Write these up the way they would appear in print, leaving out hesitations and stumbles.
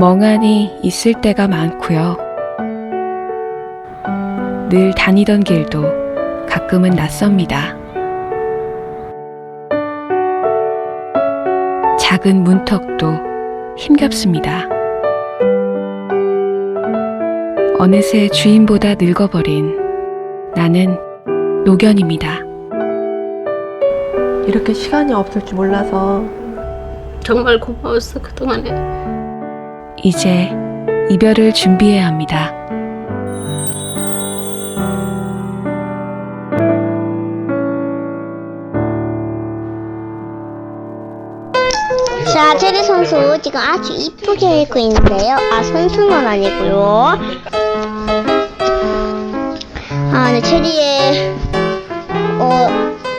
멍하니 있을 때가 많고요. 늘 다니던 길도 가끔은 낯섭니다. 작은 문턱도 힘겹습니다. 어느새 주인보다 늙어버린 나는 노견입니다. 이렇게 시간이 없을 줄 몰라서 정말 고마웠어, 그동안에. 이제 이별을 준비해야 합니다. 자, 체리 선수 지금 아주 이쁘게 읽고 있는데요. 아, 선수는 아니고요. 아, 네, 체리의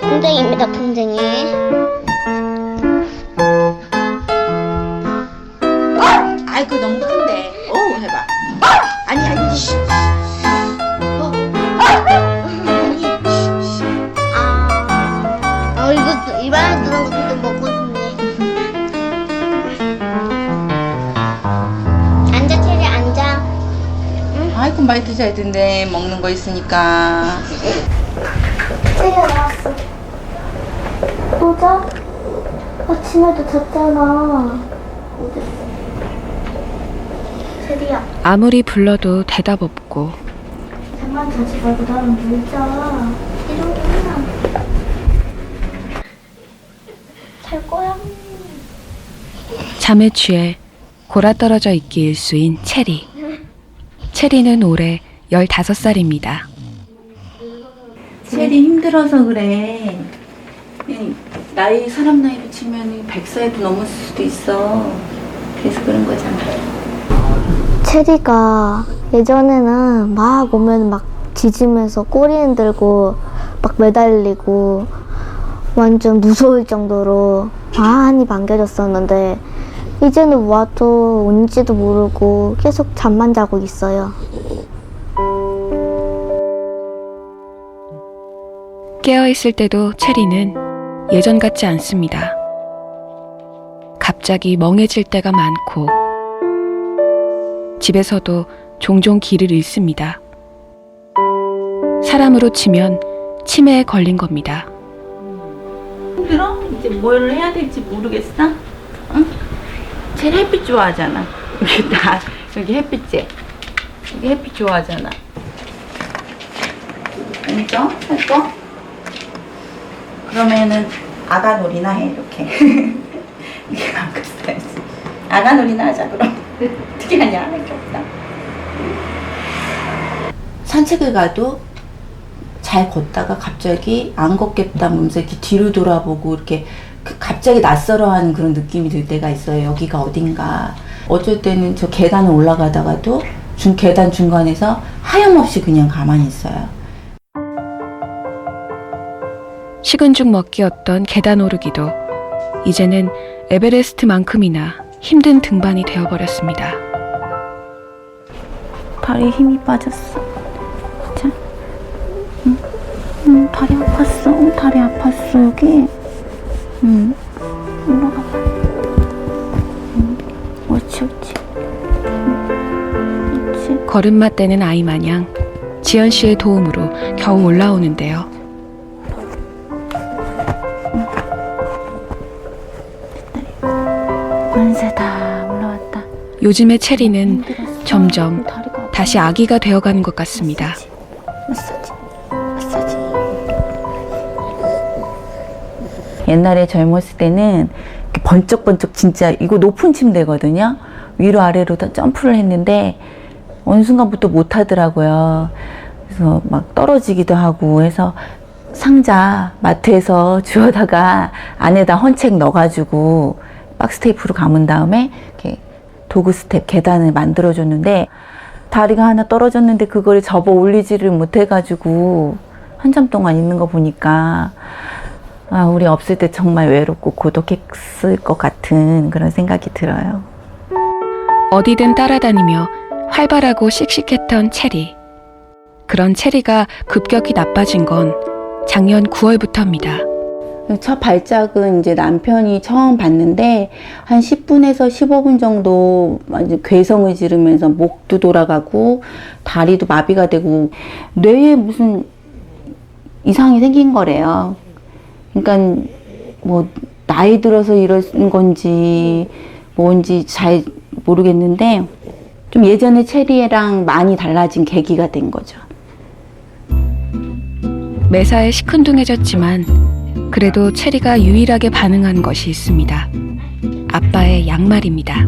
풍뎅이입니다, 풍뎅이. 아이고 너무 큰데. 오 해봐. 아니 아니. 이거 입안에 들어간 것도 먹고 싶네. 앉아, 체리 앉아. 아이고 많이 드셔야 된대. 먹는 거 있으니까. 체리가 나왔어. 또 자? 아침에도 잤잖아. 체리야. 아무리 불러도 대답 없고 잠만 자지 말고 나랑 놀자. 이러구나. 잘 거야? 잠에 취해 골아떨어져 있기 일수인 체리. 체리는 올해 15살입니다. 체리 힘들어서 그래. 사람 나이로 치면 100살도 넘었을 수도 있어. 그래서 그런 거잖아. 체리가 예전에는 막 오면 막 짖으면서 꼬리 흔들고 막 매달리고 완전 무서울 정도로 많이 반겨졌었는데 이제는 와도 온지도 모르고 계속 잠만 자고 있어요. 깨어있을 때도 체리는 예전 같지 않습니다. 갑자기 멍해질 때가 많고 집에서도 종종 길을 잃습니다. 사람으로 치면 치매에 걸린 겁니다. 힘들어? 이제 뭘 해야 될지 모르겠어? 응? 제일 햇빛 좋아하잖아. 여기 햇빛지? 여기 햇빛 좋아하잖아. 앉아? 할 거? 그러면은 아가놀이나 해, 이렇게. 이렇게 바꿨어야지. 아가놀이나 하자, 그럼. 어떻게 하냐? 할 게 없다. 산책을 가도 잘 걷다가 갑자기 안 걷겠다 하면서 이렇게 뒤로 돌아보고 이렇게 갑자기 낯설어하는 그런 느낌이 들 때가 있어요. 여기가 어딘가. 어쩔 때는 저 계단을 올라가다가도 계단 중간에서 하염없이 그냥 가만히 있어요. 식은 죽 먹기였던 계단 오르기도 이제는 에베레스트만큼이나 힘든 등반이 되어버렸습니다. 다리에 힘이 빠졌어. 자, 다리 아팠어. 다리 아팠어 여기. 올라가봐. 옳지, 옳지. 옳지. 걸음마 떼는 아이 마냥 지연 씨의 도움으로 겨우 올라오는데요. 만세 다 올라왔다. 요즘의 체리는 점점 다시 아기가 되어가는 것 같습니다. 마사지. 옛날에 젊었을 때는 이렇게 번쩍번쩍 진짜 이거 높은 침대거든요. 위로 아래로 다 점프를 했는데 어느 순간부터 못 하더라고요. 그래서 막 떨어지기도 하고 해서 상자 마트에서 주워다가 안에다 헌책 넣어가지고 박스 테이프로 감은 다음에 이렇게 도구 스텝 계단을 만들어줬는데 다리가 하나 떨어졌는데 그걸 접어 올리지를 못해가지고 한참 동안 있는 거 보니까 아, 우리 없을 때 정말 외롭고 고독했을 것 같은 그런 생각이 들어요. 어디든 따라다니며 활발하고 씩씩했던 체리. 그런 체리가 급격히 나빠진 건 작년 9월부터입니다. 첫 발작은 이제 남편이 처음 봤는데 한 10분에서 15분 정도 괴성을 지르면서 목도 돌아가고 다리도 마비가 되고 뇌에 무슨 이상이 생긴 거래요. 그러니까 뭐 나이 들어서 이런 건지 뭔지 잘 모르겠는데 좀 예전에 체리랑 많이 달라진 계기가 된 거죠. 매사에 시큰둥해졌지만 그래도 체리가 유일하게 반응한 것이 있습니다. 아빠의 양말입니다.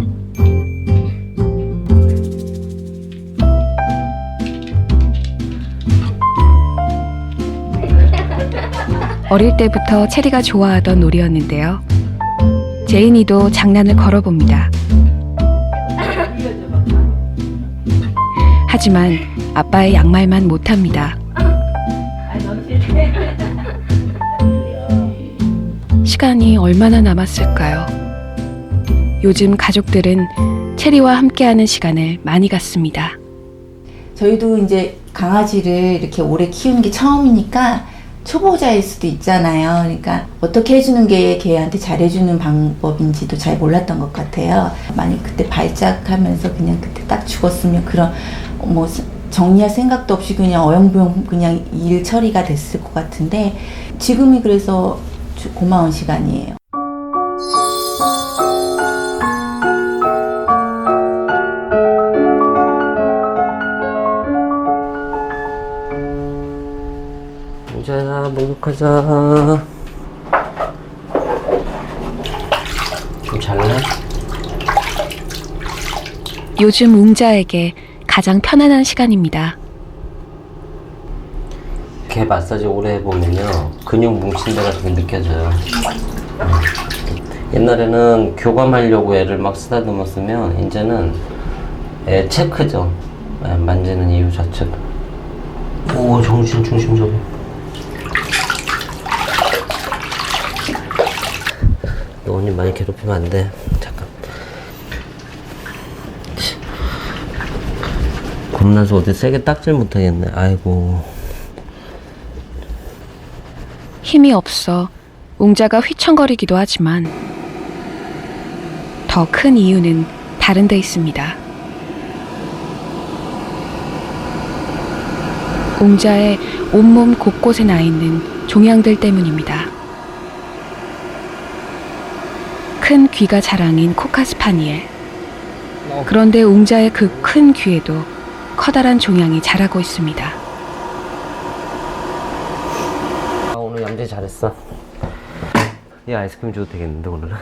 어릴 때부터 체리가 좋아하던 놀이였는데요. 제인이도 장난을 걸어봅니다. 하지만 아빠의 양말만 못합니다. 시간이 얼마나 남았을까요? 요즘 가족들은 체리와 함께하는 시간을 많이 갖습니다. 저희도 이제 강아지를 이렇게 오래 키우는 게 처음이니까 초보자일 수도 있잖아요. 그러니까 어떻게 해주는 게 걔한테 잘해주는 방법인지도 잘 몰랐던 것 같아요. 만약 그때 발작하면서 그냥 그때 딱 죽었으면 그런 뭐 정리할 생각도 없이 그냥 어영부영 그냥 일 처리가 됐을 것 같은데 지금이 그래서 고마운 시간이에요. 웅자야, 목욕하자. 좀 잘래? 요즘 웅자에게 가장 편안한 시간입니다. 개 마사지 오래 해보면요 근육 뭉친 데가 되게 느껴져요. 옛날에는 교감하려고 애를 막 쓰다듬었으면 이제는 애 체크죠. 만지는 이유 자체가. 오, 정신 중심적이. 너 언니 많이 괴롭히면 안 돼. 잠깐. 겁나서 어디 세게 딱질 못하겠네. 아이고. 힘이 없어 웅자가 휘청거리기도 하지만 더 큰 이유는 다른 데 있습니다. 웅자의 온몸 곳곳에 나 있는 종양들 때문입니다. 큰 귀가 자랑인 코카스파니엘. 그런데 웅자의 그 큰 귀에도 커다란 종양이 자라고 있습니다. 오늘 얌전히 잘했어. 얘 아이스크림 줘도 되겠는데 오늘은?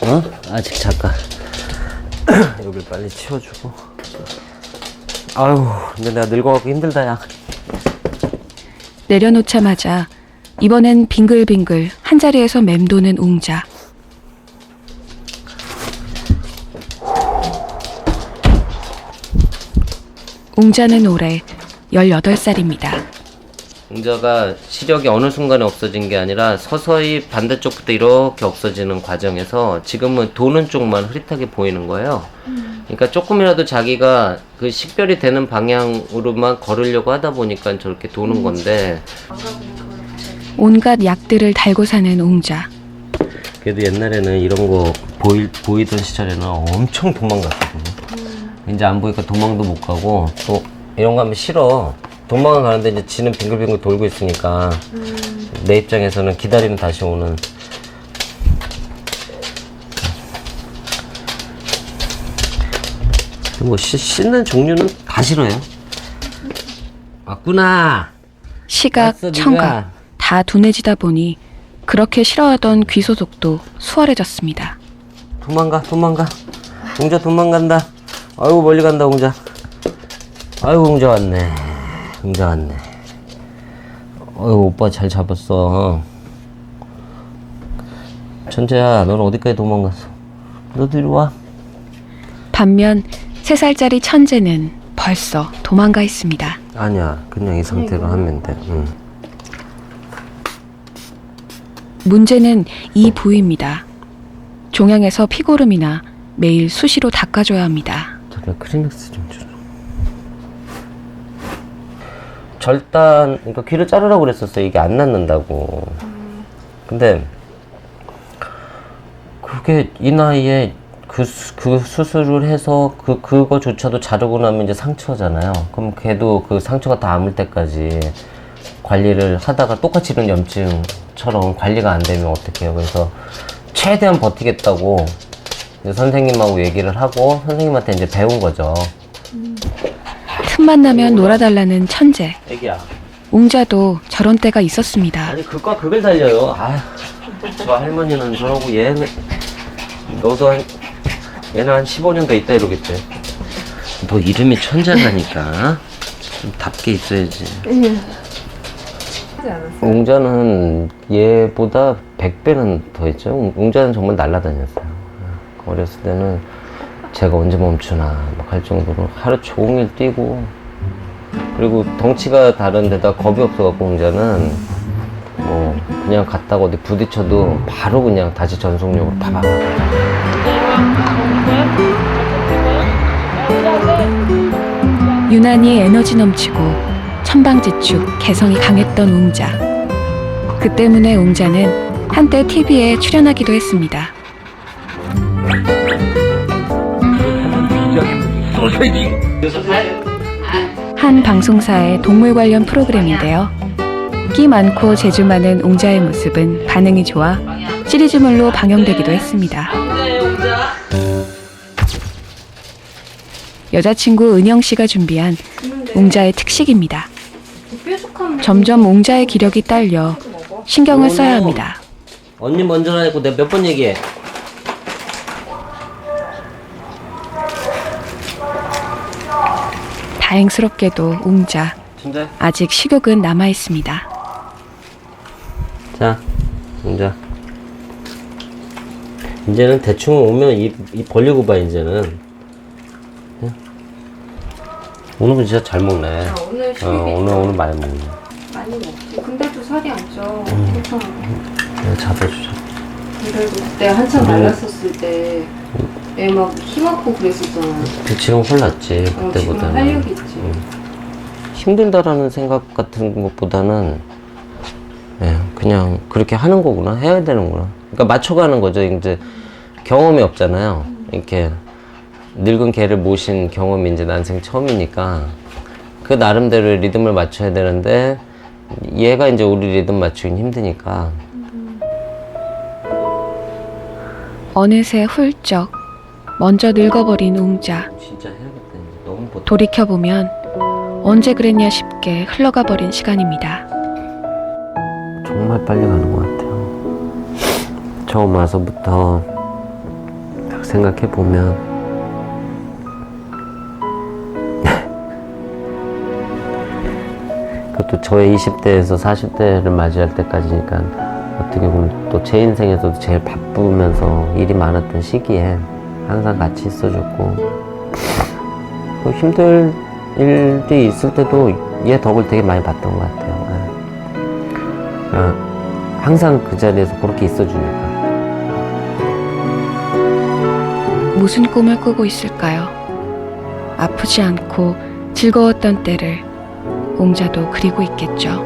어? 아직 잠깐. 여길 빨리 치워주고. 아유, 근데 내가 늙어갖고 힘들다 야. 내려놓자마자 이번엔 빙글빙글 한자리에서 맴도는 웅자. 웅자는 올해 18살입니다. 웅자가 시력이 어느 순간에 없어진 게 아니라 서서히 반대쪽부터 이렇게 없어지는 과정에서 지금은 도는 쪽만 흐릿하게 보이는 거예요. 그러니까 조금이라도 자기가 그 식별이 되는 방향으로만 걸으려고 하다 보니까 저렇게 도는 건데 온갖 약들을 달고 사는 웅자. 그래도 옛날에는 이런 거 보이던 시절에는 엄청 도망갔거든요. 이제 안 보니까 도망도 못 가고 또 이런 거 하면 싫어. 도망을 가는데 이제 지는 빙글빙글 돌고 있으니까 내 입장에서는 기다리는 다시 오는. 뭐 씻는 종류는 다 싫어요. 왔구나. 시각, 왔어, 청각 네가. 다 둔해지다 보니 그렇게 싫어하던 귀 소독도 수월해졌습니다. 도망가. 웅자 도망간다. 아이고 멀리 간다 웅자. 아이고 웅자 왔네. 어이구 오빠 잘 잡았어. 천재야, 넌 어디까지 도망갔어? 너도 이리 와. 반면 3살짜리 천재는 벌써 도망가 있습니다. 아니야, 그냥 이 상태로 하면 돼. 응. 문제는 이 부위입니다. 종양에서 피고름이나 매일 수시로 닦아줘야 합니다. 저기 크리넥스 좀 줘. 절단, 그러니까 귀를 자르라고 그랬었어요. 이게 안 낫는다고. 근데 그게 이 나이에 그 수술을 해서 그거조차도 자르고 나면 이제 상처잖아요. 그럼 걔도 그 상처가 다 아물 때까지 관리를 하다가 똑같이 이런 염증처럼 관리가 안 되면 어떡해요. 그래서 최대한 버티겠다고 이제 선생님하고 얘기를 하고 선생님한테 이제 배운 거죠. 틈만 나면 놀아달라는 천재. 애기야. 웅자도 저런 때가 있었습니다. 아니 그과 그걸 달려요. 아휴, 저 할머니는 저러고 얘는 너도 얘는 한 15년 더 있다 이러겠대. 너 이름이 천재라니까 좀 답게 있어야지. 웅자는 얘보다 100배는 더 있죠. 웅자는 정말 날아다녔어요. 어렸을 때는 제가 언제 멈추나 막 할 정도로 하루 종일 뛰고, 그리고 덩치가 다른데다 겁이 없어갖고 웅자는 뭐 그냥 갔다가 어디 부딪혀도 바로 그냥 다시 전속력으로 파박. 유난히 에너지 넘치고 천방지축 개성이 강했던 웅자. 그 때문에 웅자는 한때 TV에 출연하기도 했습니다. 한 방송사의 동물 관련 프로그램인데요. 끼 많고 재주 많은 웅자의 모습은 반응이 좋아 시리즈물로 방영되기도 했습니다. 여자친구 은영씨가 준비한 웅자의 특식입니다. 점점 웅자의 기력이 딸려 신경을 써야 합니다. 언니 먼저 하고 내가 몇 번 얘기해. 다행스럽게도 웅자 진짜? 아직 식욕은 남아 있습니다. 자, 웅자. 이제는 대충 오면 입 벌리고 봐. 이제는. 오늘은 진짜 잘 먹네. 오늘 식욕이 오늘 많이 먹네. 많이 먹지. 근데도 살이 안 쪄. 내가 잡아주자. 그래도 그때 한참 말랐었을 때 애 막 힘없고 그랬었잖아. 지금 홀랐지 지금 그때보다는. 활력 있지. 힘들다라는 생각 같은 것보다는 그냥 그렇게 하는 거구나, 해야 되는구나. 그러니까 맞춰가는 거죠. 이제 경험이 없잖아요. 이렇게 늙은 개를 모신 경험이 이제 난생 처음이니까 그 나름대로 리듬을 맞춰야 되는데 얘가 이제 우리 리듬 맞추긴 힘드니까. 어느새 훌쩍 먼저 늙어버린 웅자. 진짜 해야겠다. 이제 너무 버텨. 돌이켜보면 언제 그랬냐 싶게 흘러가 버린 시간입니다. 정말 빨리 가는 것 같아요. 처음 와서부터 딱 생각해보면 그것도 저의 20대에서 40대를 맞이할 때까지니까 어떻게 보면 또 제 인생에서도 제일 바쁘면서 일이 많았던 시기에 항상 같이 있어줬고, 힘들 일이 있을 때도 얘 덕을 되게 많이 봤던 것 같아요. 항상 그 자리에서 그렇게 있어주니까. 무슨 꿈을 꾸고 있을까요? 아프지 않고 즐거웠던 때를 웅자도 그리고 있겠죠.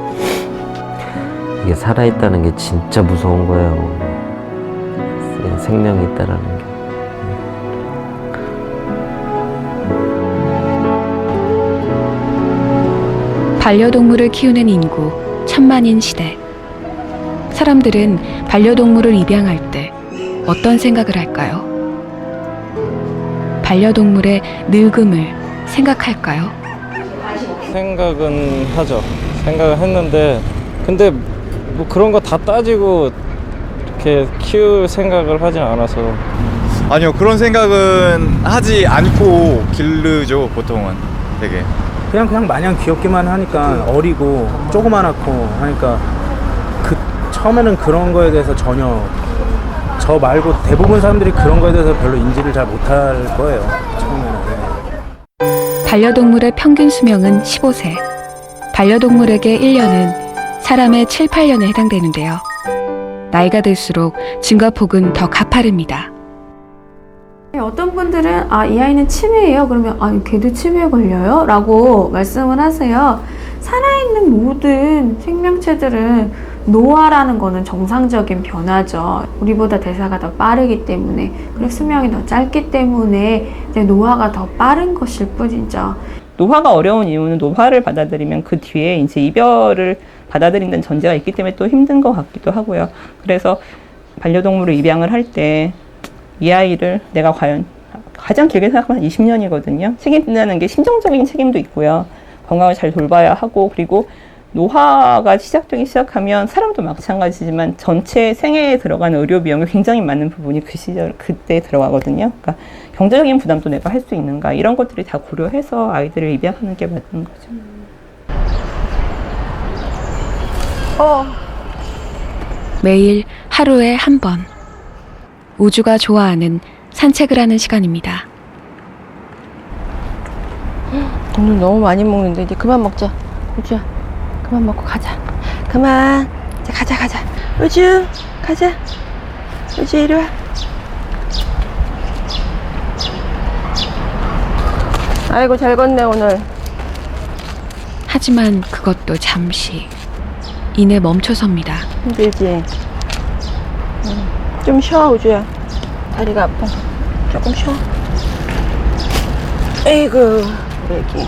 이게 살아있다는 게 진짜 무서운 거예요. 생명이 있다라는 게. 반려동물을 키우는 인구 천만인 시대. 사람들은 반려동물을 입양할 때 어떤 생각을 할까요? 반려동물의 늙음을 생각할까요? 생각은 하죠. 생각을 했는데, 근데 뭐 그런 거 다 따지고 이렇게 키울 생각을 하진 않아서. 아니요, 그런 생각은 하지 않고 기르죠, 보통은. 되게 그냥 마냥 귀엽기만 하니까 어리고 조그만하고 하니까 그 처음에는 그런 거에 대해서 전혀, 저 말고 대부분 사람들이 그런 거에 대해서 별로 인지를 잘 못할 거예요, 처음에는. 반려동물의 평균 수명은 15세. 반려동물에게 1년은 사람의 7, 8년에 해당되는데요. 나이가 들수록 증가폭은 더 가파릅니다. 어떤 분들은 이 아이는 치매예요. 그러면 걔도 치매에 걸려요? 라고 말씀을 하세요. 살아있는 모든 생명체들은 노화라는 거는 정상적인 변화죠. 우리보다 대사가 더 빠르기 때문에, 그리고 수명이 더 짧기 때문에 이제 노화가 더 빠른 것일 뿐이죠. 노화가 어려운 이유는 노화를 받아들이면 그 뒤에 이제 이별을 받아들인다는 전제가 있기 때문에 또 힘든 것 같기도 하고요. 그래서 반려동물을 입양을 할 때 이 아이를 내가 과연 가장 길게 생각하면 20년이거든요. 책임진다는 게 심정적인 책임도 있고요. 건강을 잘 돌봐야 하고, 그리고 노화가 시작되기 시작하면 사람도 마찬가지지만 전체 생애에 들어가는 의료 비용이 굉장히 많은 부분이 그 시절 그때 들어가거든요. 그러니까 경제적인 부담도 내가 할 수 있는가, 이런 것들이 다 고려해서 아이들을 입양하는 게 맞는 거죠. 매일 하루에 한 번. 우주가 좋아하는 산책을 하는 시간입니다. 오늘 너무 많이 먹는데 이제 그만 먹자. 우주야, 그만 먹고 가자. 그만. 이제 가자. 우주, 가자. 우주 이리 와. 아이고 잘 걷네 오늘. 하지만 그것도 잠시. 이내 멈춰섭니다. 힘들지? 좀 쉬어 우주야. 다리가 아파. 조금 쉬어. 에이구 우리 애기.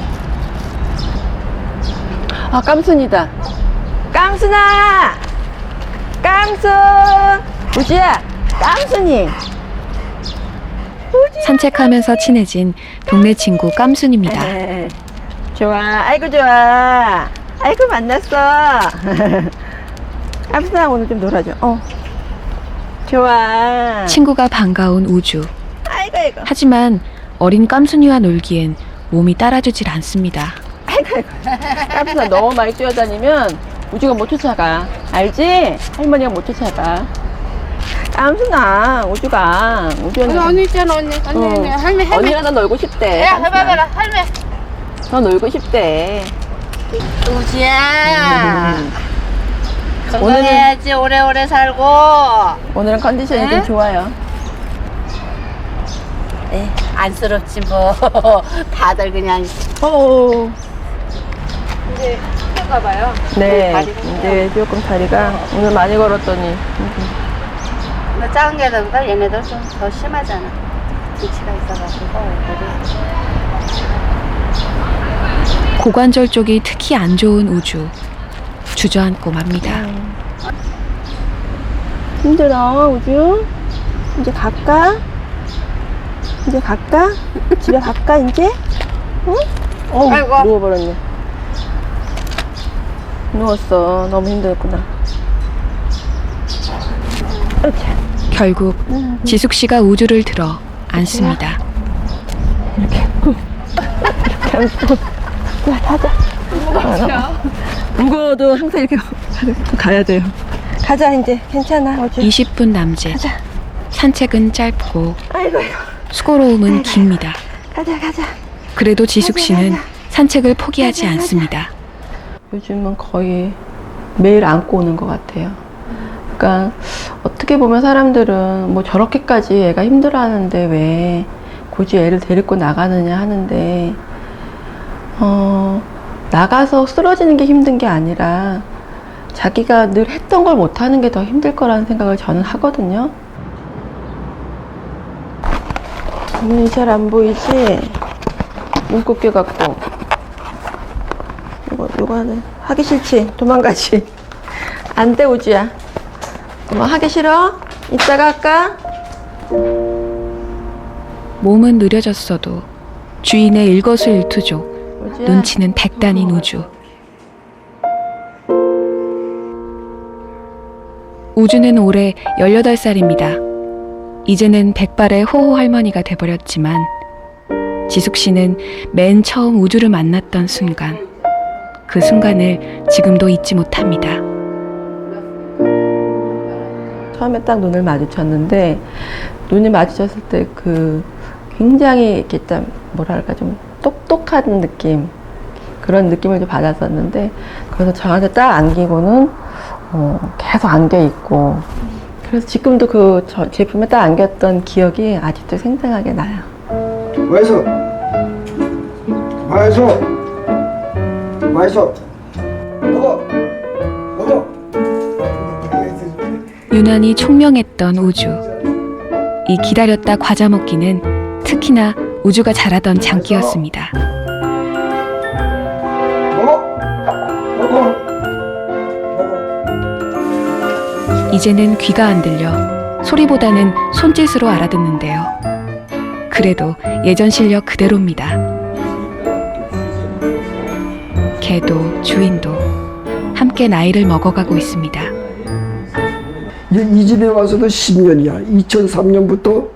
아 깜순이다. 깜순아! 깜순! 우주야! 깜순이! 산책하면서 친해진 동네 친구 깜순입니다. 좋아. 아이고 좋아. 아이고 만났어. 깜순아 오늘 좀 놀아줘. 좋아. 친구가 반가운 우주. 아이고. 하지만 어린 깜순이와 놀기엔 몸이 따라주질 않습니다. 아이고. 깜순아 너무 많이 뛰어다니면 우주가 못 쫓아가. 알지? 할머니가 못 쫓아가. 깜순아 우주가. 언니 있잖아, 언니. 할매. 언니가 너 놀고 싶대. 야, 해봐라, 할매. 너 놀고 싶대. 우지야. 건강해야지, 오래오래 살고. 오늘은 컨디션이 좀 좋아요. 안쓰럽지 뭐. 다들 그냥. 이제 힘든가 봐요. 네, 이제 조금 다리가 오늘 많이 걸었더니. 너 작은 게들보다 얘네들 좀 더 심하잖아. 위치가 있어가지고. 고관절 쪽이 특히 안 좋은 우주. 주저앉고 맙니다. 힘들어 우주. 이제 갈까? 집에 갈까 이제? 응? 아이고. 누워버렸네. 누웠어. 너무 힘들구나. 결국 지숙 씨가 우주를 들어 안습니다. 야, 가자. 무거워도 항상 이렇게 가야 돼요. 가자 이제. 괜찮아 우주. 20분 남짓. 가자. 산책은 짧고 아이고. 수고로움은 깁니다. 가자. 그래도 지숙 씨는 산책을 포기하지 않습니다. 요즘은 거의 매일 안고 오는 것 같아요. 그러니까 어떻게 보면 사람들은 뭐 저렇게까지 애가 힘들어하는데 왜 굳이 애를 데리고 나가느냐 하는데 나가서 쓰러지는 게 힘든 게 아니라 자기가 늘 했던 걸 못하는 게 더 힘들 거라는 생각을 저는 하거든요. 눈이 잘 안 보이지? 눈곱게 갖고 요거는 하기 싫지? 도망가지? 안 돼 우주야. 하기 싫어? 이따가 할까? 몸은 느려졌어도 주인의 일거수일투족. 우주야. 눈치는 백단인 우주. 우주는 올해 18살입니다. 이제는 백발의 호호 할머니가 돼버렸지만 지숙 씨는 맨 처음 우주를 만났던 순간, 그 순간을 지금도 잊지 못합니다. 처음에 딱 눈을 마주쳤는데 눈이 마주쳤을 때 그 굉장히 이렇게 좀 뭐랄까 좀 똑똑한 느낌, 그런 느낌을 좀 받았었는데, 그래서 저한테 딱 안기고는 계속 안겨 있고, 그래서 지금도 그 제품에 딱 안겼던 기억이 아직도 생생하게 나요. 와이소 먹어 유난히 총명했던 우주. 이 기다렸다 과자 먹기는 특히나 우주가 잘하던 장기였습니다. 이제는 귀가 안 들려 소리보다는 손짓으로 알아듣는데요. 그래도 예전 실력 그대로입니다. 개도 주인도 함께 나이를 먹어가고 있습니다. 이 집에 와서도 10년이야. 2003년부터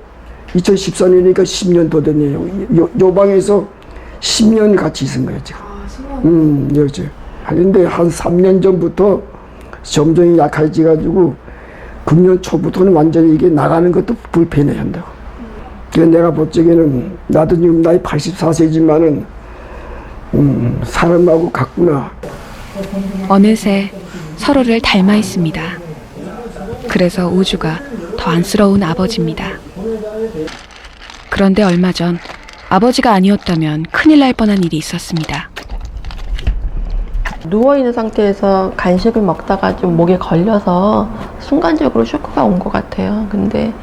2014년이니까 10년 더 됐네요. 요 방에서 10년 같이 있은 거예요, 지금. 여기. 그런데 한 3년 전부터 점점 약해져가지고 금년 초부터는 완전히 이게 나가는 것도 불편해 한다고. 그래서 내가 볼 적에는 나도 지금 나이 84세지만은 사람하고 같구나. 어느새 서로를 닮아 있습니다. 그래서 우주가 더 안쓰러운 아버지입니다. 그런데 얼마 전 아버지가 아니었다면 큰일 날 뻔한 일이 있었습니다. 누워있는 상태에서 간식을 먹다가 좀 목에 걸려서 순간적으로 쇼크가 온 것 같아요. 근데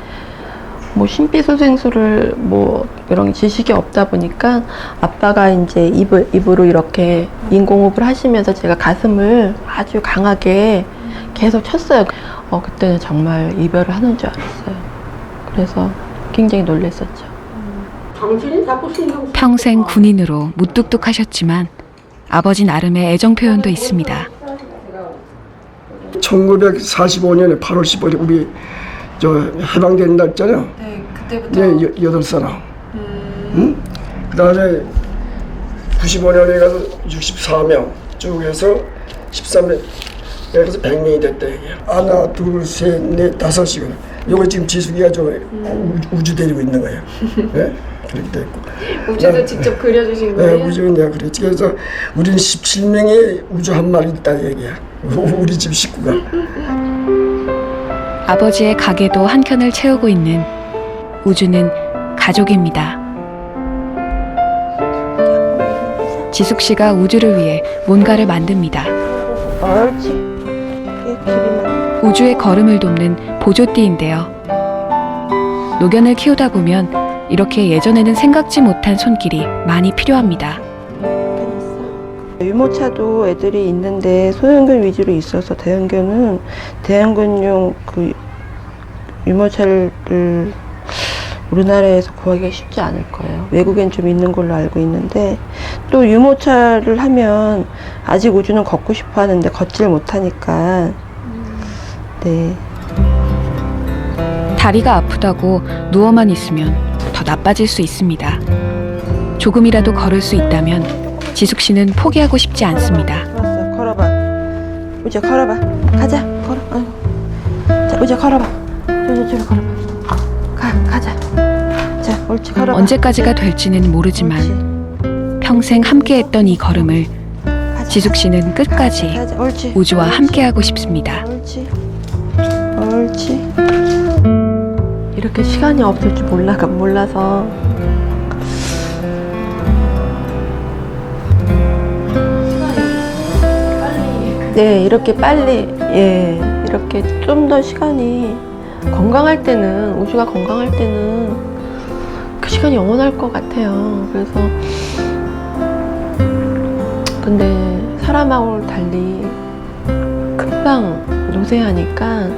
뭐 심폐소생술을 뭐 이런 지식이 없다 보니까 아빠가 이제 입으로 이렇게 인공호흡을 하시면서 제가 가슴을 아주 강하게 계속 쳤어요. 그때는 정말 이별을 하는 줄 알았어요. 그래서 굉장히 놀랐었죠. 평생 군인으로 무뚝뚝하셨지만 아버지 나름의 애정 표현도 있습니다. 1945년에 8월 15일 우리 해방된 날 있잖아요. 네, 그때부터. 네, 8사람. 응? 그 다음에 95년에 가서 64명 쭉 해서 13년 그래서 100명이 됐다 얘기야. 하나, 둘, 셋, 넷, 다섯이거든. 요거 지금 지숙이가 우주 데리고 있는 거예요. 네? 그렇게 됐고. 우주도 직접 그려주신 거예요? 네, 우주는 내가 그랬지. 그래서 우리는 17명의 우주 한 마리 있다 얘기야. 우리 집 식구가. 아버지의 가게도 한 켠을 채우고 있는 우주는 가족입니다. 지숙 씨가 우주를 위해 뭔가를 만듭니다. 우주의 걸음을 돕는 보조띠인데요. 노견을 키우다 보면 이렇게 예전에는 생각지 못한 손길이 많이 필요합니다. 유모차도 애들이 있는데 소형견 위주로 있어서 대형견은 대형견용 그 유모차를 우리나라에서 구하기가 쉽지 않을 거예요. 외국엔 좀 있는 걸로 알고 있는데 또 유모차를 하면 아직 우주는 걷고 싶어 하는데 걷지를 못하니까 네. 다리가 아프다고 누워만 있으면 더 나빠질 수 있습니다. 조금이라도 걸을 수 있다면 지숙 씨는 포기하고 싶지 않습니다. 걸어봐. 우주야 걸어봐. 가자. 걸어. 자, 우주야 걸어봐. 저리 걸어봐. 가자. 자, 옳지 걸어봐. 언제까지가 될지는 모르지만 평생 함께했던 이 걸음을 지숙 씨는 끝까지 우주와 함께하고 싶습니다. 옳지. 이렇게 시간이 없을 줄 몰라서 네, 이렇게 빨리 이렇게 좀 더 시간이 건강할 때는 우주가 건강할 때는 그 시간이 영원할 것 같아요. 그래서 근데 사람하고 달리 금방 노쇠하니까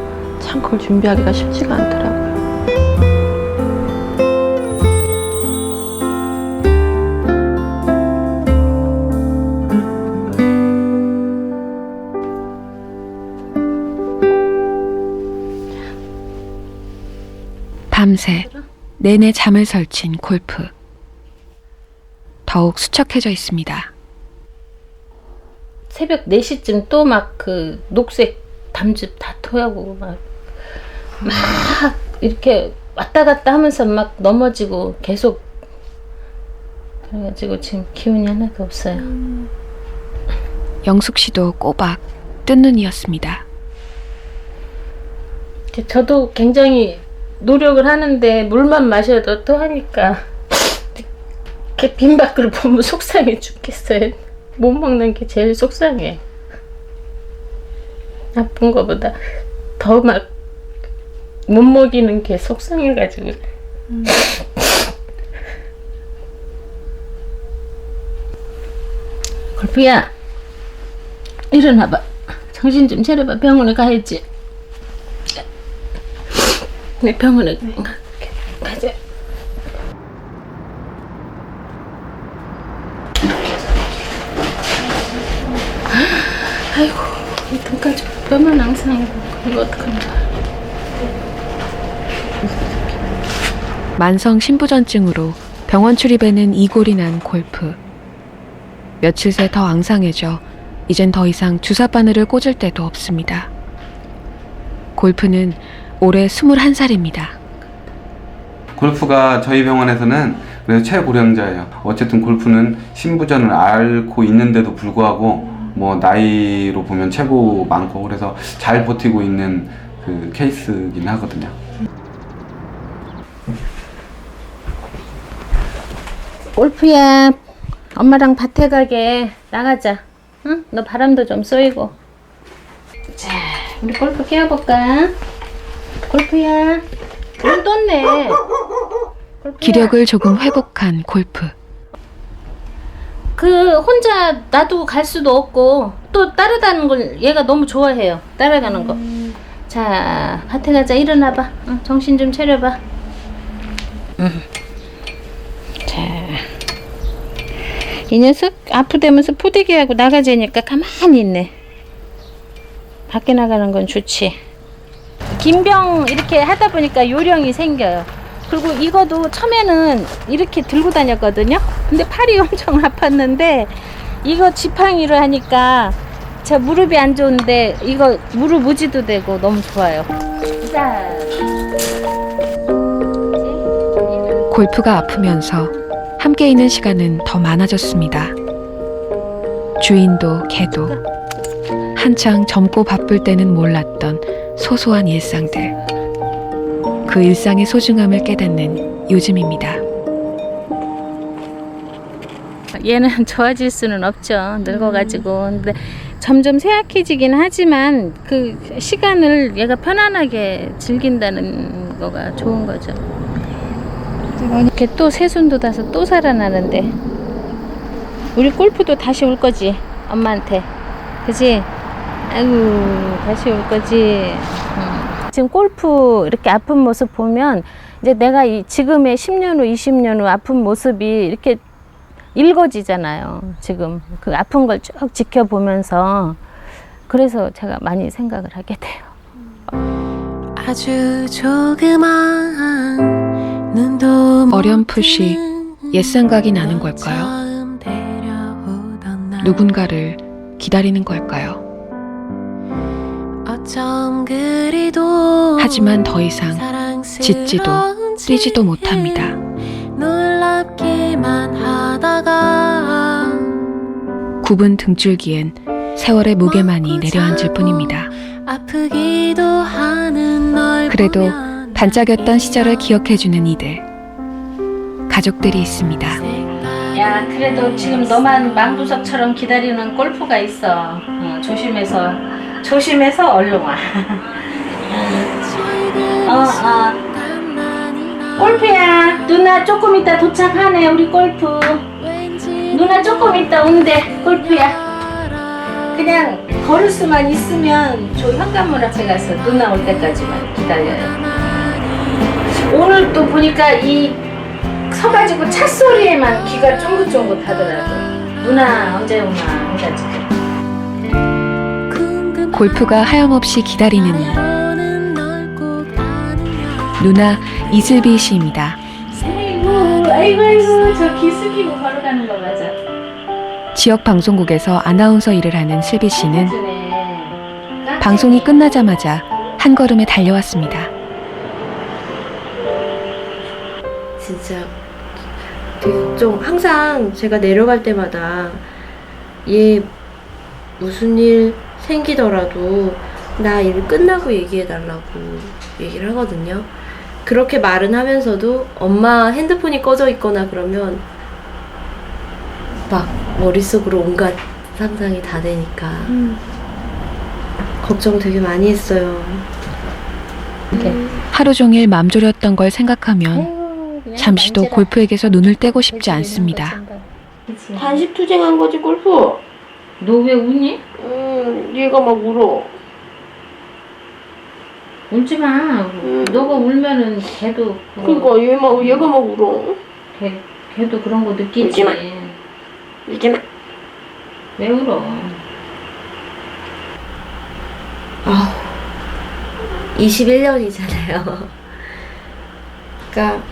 참 그걸 준비하기가 쉽지가 않더라고요. 밤새 내내 잠을 설친 골프. 더욱 수척해져 있습니다. 새벽 4시쯤 또 막 그 녹색 담즙 다 토하고 막 이렇게 왔다 갔다 하면서 막 넘어지고 계속 그래가지고 지금 기운이 하나도 없어요. 영숙 씨도 꼬박 뜬 눈이었습니다. 저도 굉장히 노력을 하는데 물만 마셔도 토하니까 이렇게 빈 밖을 보면 속상해 죽겠어요. 못 먹는 게 제일 속상해. 아픈 거보다 더 막 못 먹이는 게 속상해가지고. 골프야, 일어나봐. 정신 좀 차려봐. 병원에 가야지. 네, 병원에 가자. 아이고, 이 등까지 뼈만 항상 이거 어떡합니까? 만성 신부전증으로 병원 출입에는 이골이 난 골프. 며칠 새 더 앙상해져 이젠 더 이상 주사바늘을 꽂을 데도 없습니다. 골프는 올해 21살입니다. 골프가 저희 병원에서는 그래도 최고령자예요. 어쨌든 골프는 신부전을 앓고 있는데도 불구하고 뭐 나이로 보면 최고 많고 그래서 잘 버티고 있는 그 케이스긴 하거든요. 골프야, 엄마랑 밭에 가게 나가자. 응? 너 바람도 좀 쏘이고. 자, 우리 골프 깨워볼까? 골프야, 눈 떴네. 골프야. 기력을 조금 회복한 골프. 혼자 놔두고 갈 수도 없고 또 따라가는 걸 얘가 너무 좋아해요. 따라가는 거. 자, 밭에 가자. 일어나봐. 응, 정신 좀 차려봐. 자, 이 녀석 아프다면서 포대기하고 나가자니까 가만히 있네. 밖에 나가는 건 좋지. 긴병 이렇게 하다 보니까 요령이 생겨요. 그리고 이거도 처음에는 이렇게 들고 다녔거든요. 근데 팔이 엄청 아팠는데 이거 지팡이로 하니까 제 무릎이 안 좋은데 이거 무릎 무지도 되고 너무 좋아요. 자. 골프가 아프면서 함께 있는 시간은 더 많아졌습니다. 주인도 개도 한창 젊고 바쁠 때는 몰랐던 소소한 일상들. 그 일상의 소중함을 깨닫는 요즘입니다. 얘는 좋아질 수는 없죠. 늙어가지고. 근데 점점 쇠약해지긴 하지만 그 시간을 얘가 편안하게 즐긴다는 거가 좋은 거죠. 이렇게 또 새순 돋아서 또 살아나는데 우리 골프도 다시 올 거지. 엄마한테. 그지? 아이고, 다시 올 거지. 지금 골프 이렇게 아픈 모습 보면 이제 내가 지금의 10년 후, 20년 후 아픈 모습이 이렇게 읽어지잖아요. 지금 그 아픈 걸 쭉 지켜보면서. 그래서 제가 많이 생각을 하게 돼요. 아주 조그만 눈도 어렴풋이 옛 생각이 나는 걸까요? 누군가를 기다리는 걸까요? 하지만 더 이상 짖지도 뛰지도 못합니다. 굽은 등줄기엔 세월의 무게만이 내려앉을 뿐입니다. 그래도 반짝였던 시절을 기억해주는 이들, 가족들이 있습니다. 야, 그래도 지금 너만 망부석처럼 기다리는 골프가 있어. 조심해서 얼른 와. 골프야, 누나 조금 이따 도착하네. 우리 골프 누나 조금 이따 온대. 골프야, 그냥 걸을 수만 있으면 저 현관문 앞에 가서 누나 올 때까지만 기다려요. 오늘 또 보니까 이 서가지고 차 소리에만 귀가 쫑긋쫑긋 하더라고. 누나 언제 오나 해가지고. 골프가 하염없이 기다리는 이. 누나 이슬비 씨입니다. 아이고, 저 귀 숙이고 걸어가는 거 맞아. 지역 방송국에서 아나운서 일을 하는 슬비 씨는 방송이 끝나자마자 한 걸음에 달려왔습니다. 진짜 되게 좀 항상 제가 내려갈 때마다 얘 무슨 일 생기더라도 나 일 끝나고 얘기해달라고 얘기를 하거든요. 그렇게 말은 하면서도 엄마 핸드폰이 꺼져 있거나 그러면 막 머릿속으로 온갖 상상이 다 되니까 걱정 되게 많이 했어요. 하루 종일 맘졸였던 걸 생각하면 잠시도 골프에게서 눈을 떼고 싶지 않습니다. 단식 투쟁한 거지 골프. 너 왜 우니? 얘가 막 울어. 울지 마. 너가 울면은 걔도 그러니까 얘가 막 울어. 걔도 그런 거 느끼지. 울지 마. 울지 마. 왜 울어? 아, 21년이잖아요. 그러니까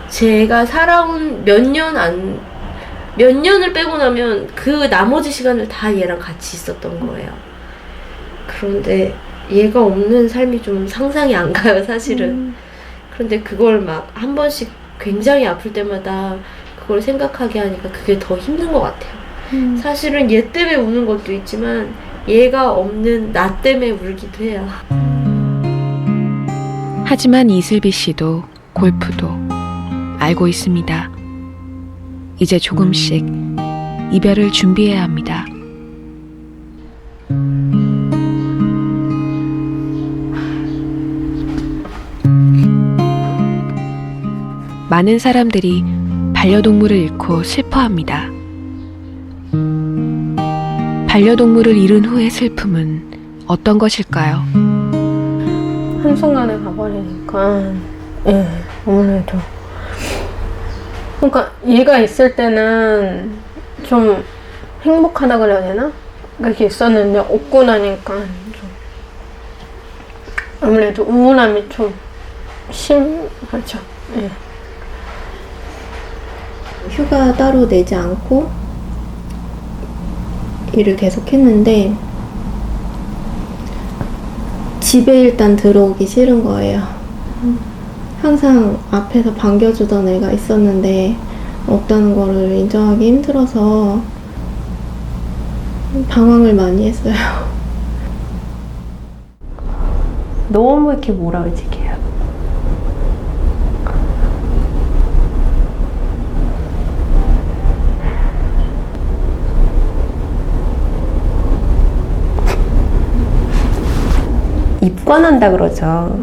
제가 살아온 몇 년을 빼고 나면 그 나머지 시간을 다 얘랑 같이 있었던 거예요. 그런데 얘가 없는 삶이 좀 상상이 안 가요, 사실은. 그런데 그걸 막 한 번씩 굉장히 아플 때마다 그걸 생각하게 하니까 그게 더 힘든 것 같아요. 사실은 얘 때문에 우는 것도 있지만 얘가 없는 나 때문에 울기도 해요. 하지만 이슬비 씨도 골프도 알고 있습니다. 이제 조금씩 이별을 준비해야 합니다. 많은 사람들이 반려동물을 잃고 슬퍼합니다. 반려동물을 잃은 후의 슬픔은 어떤 것일까요? 한순간에 가버리니까 아무래도 그러니까 얘가 있을 때는 좀 행복하다 그래야 되나? 그렇게 있었는데 없고 나니까 좀 아무래도 우울함이 좀 심하죠. 휴가 따로 내지 않고 일을 계속 했는데 집에 일단 들어오기 싫은 거예요. 항상 앞에서 반겨주던 애가 있었는데 없다는 거를 인정하기 힘들어서 방황을 많이 했어요. 너무 이렇게 뭐라 그러지, 걔야. 입관한다 그러죠.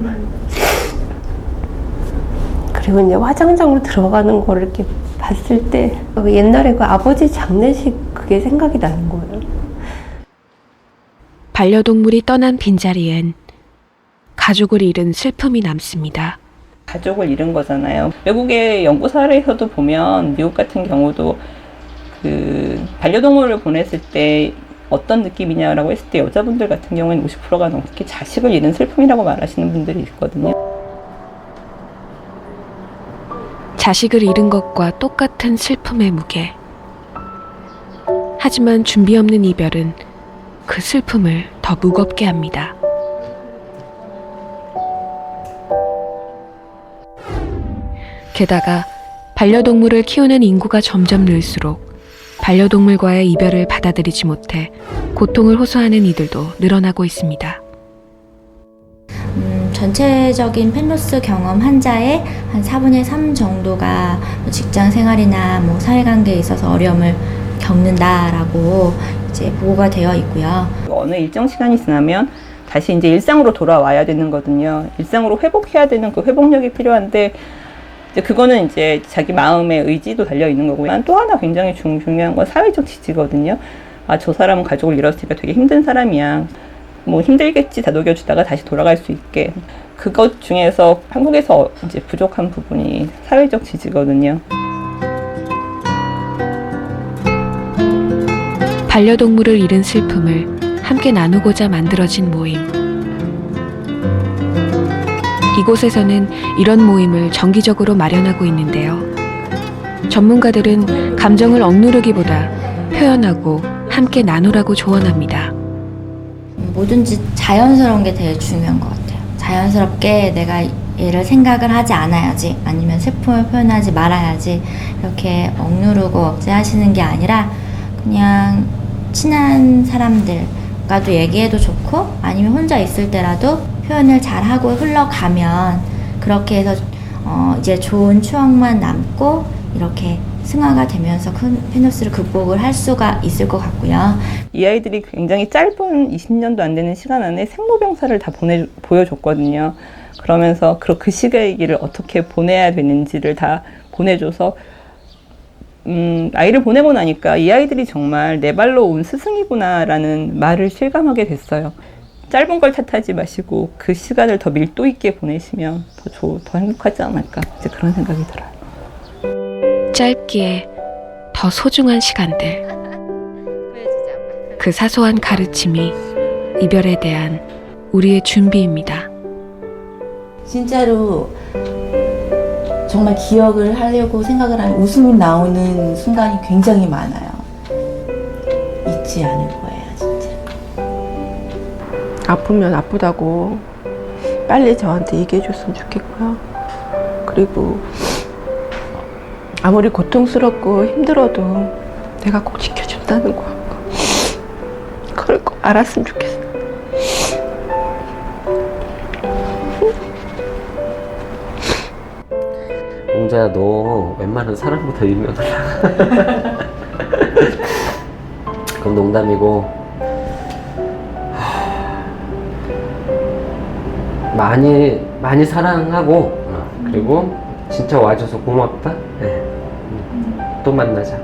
그리고 이제 화장장으로 들어가는 거를 이렇게 봤을 때 옛날에 그 아버지 장례식 그게 생각이 나는 거예요. 반려동물이 떠난 빈자리엔 가족을 잃은 슬픔이 남습니다. 가족을 잃은 거잖아요. 외국의 연구 사례에서도 보면 미국 같은 경우도 그 반려동물을 보냈을 때 어떤 느낌이냐라고 했을 때 여자분들 같은 경우에는 50%가 넘게 자식을 잃은 슬픔이라고 말하시는 분들이 있거든요. 자식을 잃은 것과 똑같은 슬픔의 무게. 하지만 준비 없는 이별은 그 슬픔을 더 무겁게 합니다. 게다가 반려동물을 키우는 인구가 점점 늘수록 반려동물과의 이별을 받아들이지 못해 고통을 호소하는 이들도 늘어나고 있습니다. 전체적인 펜로스 경험 환자의 한 4분의 3 정도가 직장 생활이나 사회관계에 있어서 어려움을 겪는다라고 이제 보고가 되어 있고요. 어느 일정 시간이 지나면 다시 이제 일상으로 돌아와야 되는 거거든요. 일상으로 회복해야 되는 그 회복력이 필요한데 이제 그거는 이제 자기 마음의 의지도 달려 있는 거고요. 또 하나 굉장히 중요한 건 사회적 지지거든요. 아, 저 사람은 가족을 잃었으니까 되게 힘든 사람이야. 힘들겠지 다독여주다가 다시 돌아갈 수 있게. 그것 중에서 한국에서 이제 부족한 부분이 사회적 지지거든요. 반려동물을 잃은 슬픔을 함께 나누고자 만들어진 모임. 이곳에서는 이런 모임을 정기적으로 마련하고 있는데요. 전문가들은 감정을 억누르기보다 표현하고 함께 나누라고 조언합니다. 뭐든지 자연스러운 게 되게 중요한 것 같아요. 자연스럽게 내가 얘를 생각을 하지 않아야지, 아니면 슬픔을 표현하지 말아야지, 이렇게 억누르고 억제하시는 게 아니라 그냥 친한 사람들과도 얘기해도 좋고, 아니면 혼자 있을 때라도 표현을 잘하고 흘러가면 그렇게 해서 이제 좋은 추억만 남고 이렇게 승화가 되면서 큰 펜로스를 극복을 할 수가 있을 것 같고요. 이 아이들이 굉장히 짧은 20년도 안 되는 시간 안에 생로병사를 다 보여줬거든요. 그러면서 그 시기를 어떻게 보내야 되는지를 다 보내줘서 아이를 보내고 나니까 이 아이들이 정말 내 발로 온 스승이구나라는 말을 실감하게 됐어요. 짧은 걸 탓하지 마시고 그 시간을 더 밀도 있게 보내시면 더 행복하지 않을까 이제 그런 생각이 들어요. 짧기에 더 소중한 시간들. 그 사소한 가르침이 이별에 대한 우리의 준비입니다. 진짜로 정말 기억을 하려고 생각을 하면 웃음이 나오는 순간이 굉장히 많아요. 잊지 않을 거예요, 진짜. 아프면 아프다고 빨리 저한테 얘기해 줬으면 좋겠고요. 그리고 아무리 고통스럽고 힘들어도 내가 꼭 지켜준다는 거, 그걸 꼭 알았으면 좋겠어요. 옹자야, 너 웬만한 사람보다 유명하다. 그건 농담이고, 많이 사랑하고, 그리고 진짜 와줘서 고맙다. 네. 또 만나자.